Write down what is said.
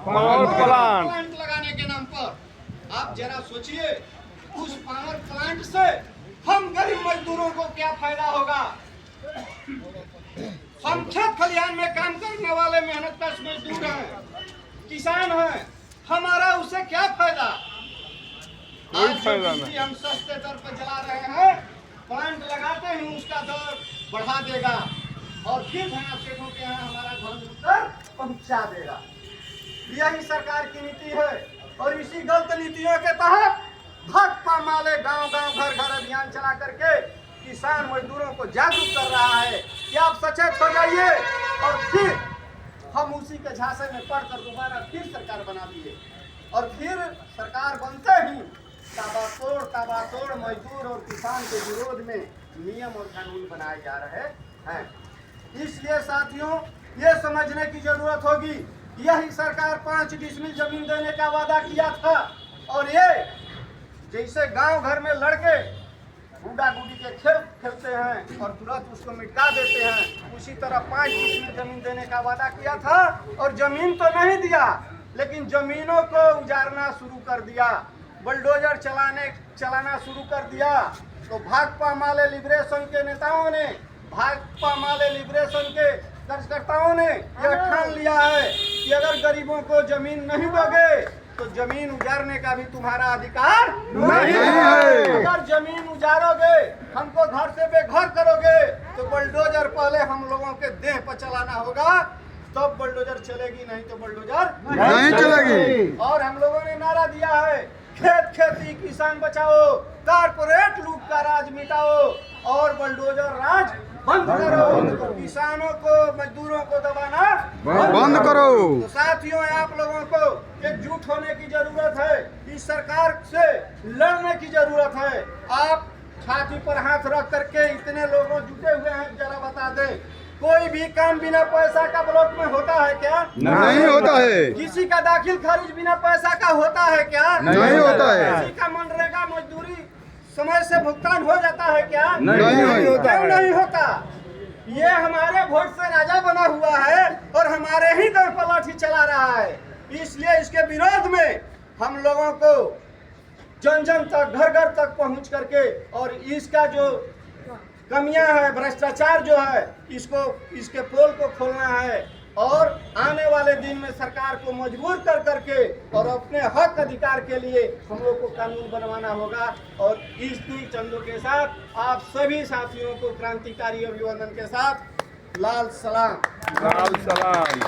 Plant लगाने के नाम पर आप जरा सोचिए, उस पावर प्लांट से हम गरीब मजदूरों को क्या फायदा होगा। हम खेत खलिहान में काम करने वाले मेहनतकश मजदूर हैं, किसान हैं, हमारा उससे क्या फायदा। आज जो बिजली हम सस्ते दर पर जला रहे हैं, प्लांट लगाते ही उसका दर बढ़ा देगा और फिर धना सेठों के यहाँ हमारा धन उत्तर पहुंचा देगा। यही सरकार की नीति है और इसी गलत नीतियों के तहत भाकपा माले गांव-गांव घर-घर अभियान चला करके किसान मजदूरों को जागरूक कर रहा है कि आप सचेत हो जाइए। और फिर हम उसी के झांसे में पढ़कर दोबारा फिर सरकार बना दिए और फिर सरकार बनते ही ताबातोड़ मजदूर और किसान के विरोध में नियम और कानून बनाए जा रहे हैं। इसलिए साथियों, ये समझने की जरूरत होगी, यही सरकार 5 डिसमिल जमीन देने का वादा किया था और ये जैसे गांव घर में लड़के गुड्डा गुड्डी के खेल खेलते हैं और तुरंत उसको मिटा देते हैं, उसी तरह 5 डिसमिल जमीन देने का वादा किया था और जमीन तो नहीं दिया, लेकिन जमीनों को उजाड़ना शुरू कर दिया, बुलडोजर चलाना शुरू कर दिया। तो भाकपा माले लिबरेशन के नेताओं ने, भाकपा माले लिबरेशन के कार्यकर्ताओं ने यह ठान लिया है कि अगर गरीबों को जमीन नहीं दोगे तो जमीन उजाड़ने का भी तुम्हारा अधिकार नहीं है। अगर जमीन उजाड़ोगे, हमको घर से बेघर करोगे तो बुलडोजर पहले हम लोगों के देह पर चलाना होगा, तब बुलडोजर चलेगी, नहीं तो बुलडोजर नहीं चलेगी। और हम लोगों ने नारा दिया है, खेत खेती किसान बचाओ, कारपोरेट लूट का राज मिटाओ और बुलडोजर राज बंद करो, तो किसानों को मजदूरों को दबाना बंद करो। तो साथियों, आप लोगों को एकजुट होने की जरूरत है, इस सरकार से लड़ने की जरूरत है। आप छाती पर हाथ रख करके इतने लोगों जुटे हुए हैं, जरा बता दें, कोई भी काम बिना पैसा का ब्लॉक में होता है क्या? नहीं होता है। किसी का दाखिल खारिज बिना पैसा का होता है क्या? नहीं होता है। किसी का मनरेगा मजदूरी समय से भुगतान हो जाता है क्या? नहीं होता है। नहीं होता। ये हमारे वोट से राजा बना हुआ है और हमारे ही दर पर लाठी चला रहा है। इसलिए इसके विरोध में हम लोगों को जन जन तक, घर घर तक पहुंच करके और इसका जो कमियां है, भ्रष्टाचार जो है, इसके पोल को खोलना है और आने वाले दिन में सरकार को मजबूर कर करके और अपने हक अधिकार के लिए हम लोग को कानून बनवाना होगा। और इसी चंदों के साथ आप सभी साथियों को क्रांतिकारी अभिवादन के साथ लाल सलाम। लाल सलाम।